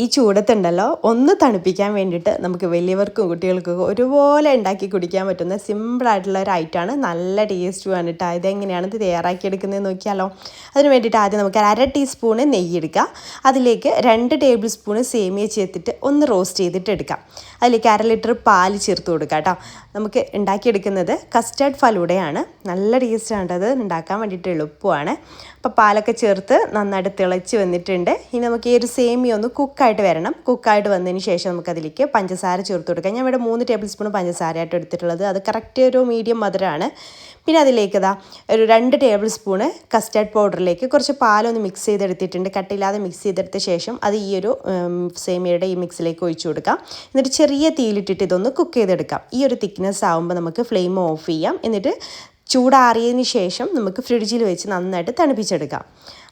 ഈ ചൂടത്തുണ്ടല്ലോ ഒന്ന് തണുപ്പിക്കാൻ വേണ്ടിയിട്ട് നമുക്ക് വലിയവർക്കും കുട്ടികൾക്കും ഒരുപോലെ ഉണ്ടാക്കി കുടിക്കാൻ പറ്റുന്ന സിമ്പിളായിട്ടുള്ള ഒരു ഐറ്റമാണ്. നല്ല ടേസ്റ്റുമാണ് കേട്ടോ. ഇതെങ്ങനെയാണ് ഇത് തയ്യാറാക്കിയെടുക്കുന്നത് നോക്കിയാലോ. അതിന് വേണ്ടിയിട്ട് ആദ്യം നമുക്ക് 1/2 ടീസ്പൂണ് നെയ്യ് എടുക്കാം. അതിലേക്ക് 2 ടേബിൾ സ്പൂണ് സേമിയ ചേർത്തിട്ട് ഒന്ന് റോസ്റ്റ് ചെയ്തിട്ട് എടുക്കാം. അതിലേക്ക് 1/2 ലിറ്റർ പാല് ചേർത്ത് കൊടുക്കാം കേട്ടോ. നമുക്ക് ഉണ്ടാക്കിയെടുക്കുന്നത് കസ്റ്റേർഡ് ഫലൂഡയാണ്. നല്ല ടേസ്റ്റാണ് അത് ഉണ്ടാക്കാൻ വേണ്ടിയിട്ട് എളുപ്പമാണ്. അപ്പോൾ പാലൊക്കെ ചേർത്ത് നന്നായിട്ട് തിളച്ച് വന്നിട്ടുണ്ട്. ഇനി നമുക്ക് ഈ ഒരു സേമിയ ഒന്ന് കുക്കായിട്ട് വരണം. കുക്കായിട്ട് വന്നതിന് ശേഷം നമുക്കതിലേക്ക് പഞ്ചസാര ചേർത്ത് കൊടുക്കാം. ഞാൻ ഇവിടെ 3 ടേബിൾ സ്പൂൺ പഞ്ചസാരയായിട്ട് എടുത്തിട്ടുള്ളത്. അത് കറക്റ്റ് ഒരു മീഡിയം മധുരമാണ്. പിന്നെ അതിലേക്ക് ഒരു 2 ടേബിൾ സ്പൂണ് കസ്റ്റേർഡ് പൗഡറിലേക്ക് കുറച്ച് പാലൊന്ന് മിക്സ് ചെയ്തെടുത്തിട്ടുണ്ട്. കട്ടില്ലാതെ മിക്സ് ചെയ്തെടുത്ത ശേഷം അത് ഈ ഒരു സേമിയയുടെ ഈ മിക്സിലേക്ക് ഒഴിച്ചു കൊടുക്കാം. എന്നിട്ട് ചെറിയ തീയിലിട്ടിട്ട് ഇതൊന്ന് കുക്ക് ചെയ്തെടുക്കാം. ഈ ഒരു തിക്നെസ് ആകുമ്പോൾ നമുക്ക് ഫ്ലെയിം ഓഫ് ചെയ്യാം. എന്നിട്ട് ചൂടാറിയതിന് ശേഷം നമുക്ക് ഫ്രിഡ്ജിൽ വെച്ച് നന്നായിട്ട് തണുപ്പിച്ചെടുക്കാം.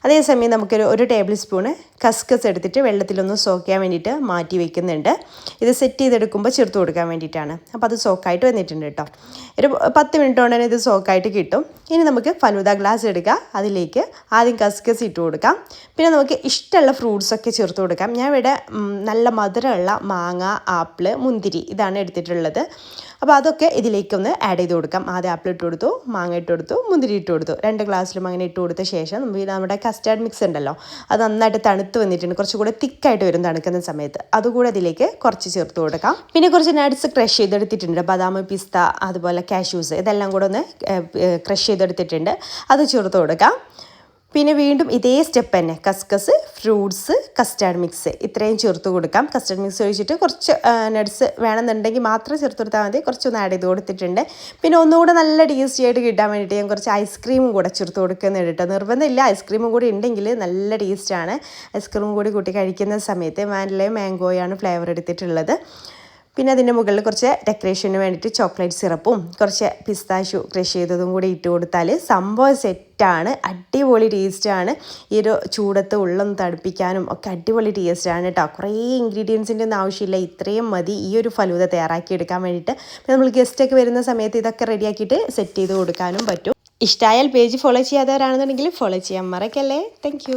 അതേസമയം നമുക്കൊരു ടേബിൾ സ്പൂണ് കസ്കസ് എടുത്തിട്ട് വെള്ളത്തിലൊന്ന് സോക്ക് ചെയ്യാൻ വേണ്ടിയിട്ട് മാറ്റി വെക്കുന്നുണ്ട്. ഇത് സെറ്റ് ചെയ്തെടുക്കുമ്പോൾ ചേർത്ത് കൊടുക്കാൻ വേണ്ടിയിട്ടാണ്. അപ്പോൾ അത് സോക്കായിട്ട് വന്നിട്ടുണ്ട് കേട്ടോ. ഒരു 10 മിനിറ്റ് കൊണ്ട് തന്നെ ഇത് സോക്കായിട്ട് കിട്ടും. ഇനി നമുക്ക് ഫലൂദ ഗ്ലാസ് എടുക്കുക. അതിലേക്ക് ആദ്യം കസ്കസ് ഇട്ട് കൊടുക്കാം. പിന്നെ നമുക്ക് ഇഷ്ടമുള്ള ഫ്രൂട്ട്സൊക്കെ ചേർത്ത് കൊടുക്കാം. ഞാൻ ഇവിടെ നല്ല മധുരമുള്ള മാങ്ങ, ആപ്പിൾ, മുന്തിരി ഇതാണ് എടുത്തിട്ടുള്ളത്. അപ്പോൾ അതൊക്കെ ഇതിലേക്കൊന്ന് ആഡ് ചെയ്ത് കൊടുക്കാം. ആദ്യം ആപ്പിൾ ഇട്ട് കൊടുത്തു, മാങ്ങ ഇട്ട് കൊടുത്തു, മുന്തിരി ഇട്ട് കൊടുത്തു. 2 ഗ്ലാസ്സിലും അങ്ങനെ ഇട്ട് കൊടുത്ത ശേഷം നമ്മുടെ കസ്റ്റാർഡ് മിക്സ് ഉണ്ടല്ലോ, അത് നന്നായിട്ട് തണുത്ത് വന്നിട്ടുണ്ട്. കുറച്ചുകൂടെ തിക്കായിട്ട് വരും തണുക്കുന്ന സമയത്ത്. അതുകൂടെ അതിലേക്ക് കുറച്ച് ചേർത്ത് കൊടുക്കാം. പിന്നെ കുറച്ച് നട്ട്സ് ക്രഷ് ചെയ്തെടുത്തിട്ടുണ്ട്. ബദാം, പിസ്ത, അതുപോലെ കാഷ്യൂസ് ഇതെല്ലാം കൂടെ ഒന്ന് ക്രഷ് ചെയ്തെടുത്തിട്ടുണ്ട്. അത് ചേർത്ത് കൊടുക്കാം. പിന്നെ വീണ്ടും ഇതേ സ്റ്റെപ്പ് തന്നെ കസ്കസ്, ഫ്രൂട്ട്സ്, കസ്റ്റാർഡ് മിക്സ് ഇത്രയും ചേർത്ത് കൊടുക്കാം. കസ്റ്റാർഡ് മിക്സ് ഒഴിച്ചിട്ട് കുറച്ച് നട്ട്സ് വേണമെന്നുണ്ടെങ്കിൽ മാത്രം ചേർത്ത് കൊടുത്താൽ മതി. കുറച്ചൊന്ന് ആഡ് ചെയ്ത് കൊടുത്തിട്ടുണ്ട്. പിന്നെ ഒന്നുകൂടെ നല്ല ടേസ്റ്റി ആയിട്ട് കിട്ടാൻ വേണ്ടിയിട്ട് ഞാൻ കുറച്ച് ഐസ്ക്രീമും കൂടെ ചേർത്ത് കൊടുക്കുന്നുണ്ട് കേട്ടോ. നിർബന്ധമില്ല, ഐസ്ക്രീമും കൂടി ഉണ്ടെങ്കിൽ നല്ല ടേസ്റ്റാണ്. ഐസ്ക്രീമും കൂടി കൂട്ടി കഴിക്കുന്ന സമയത്ത് വാനിലയും മാംഗോയാണ് ഫ്ലേവർ എടുത്തിട്ടുള്ളത്. പിന്നെ അതിൻ്റെ മുകളിൽ കുറച്ച് ഡെക്കറേഷന് വേണ്ടിയിട്ട് ചോക്ലേറ്റ് സിറപ്പും കുറച്ച് പിസ്താഷ്യൂ ക്രഷ് ചെയ്തതും കൂടി ഇട്ട് കൊടുത്താൽ സംഭവം സെറ്റാണ്. അടിപൊളി ടേസ്റ്റാണ്. ഈ ഒരു ചൂടത്ത് ഉള്ളൊന്ന് തണുപ്പിക്കാനും ഒക്കെ അടിപൊളി ടേസ്റ്റാണ് കേട്ടോ. കുറേ ഇൻഗ്രീഡിയൻസിൻ്റെ ഒന്നും ആവശ്യമില്ല. ഇത്രയും മതി ഈ ഒരു ഫലൂദ തയ്യാറാക്കിയെടുക്കാൻ വേണ്ടിയിട്ട്. പിന്നെ നമ്മൾ ഗസ്റ്റൊക്കെ വരുന്ന സമയത്ത് ഇതൊക്കെ റെഡിയാക്കിയിട്ട് സെറ്റ് ചെയ്ത് കൊടുക്കാനും പറ്റും. ഇഷ്ടമായാൽ പേജ് ഫോളോ ചെയ്യാത്തവരാണെന്നുണ്ടെങ്കിൽ ഫോളോ ചെയ്യാൻ മറക്കല്ലേ. താങ്ക്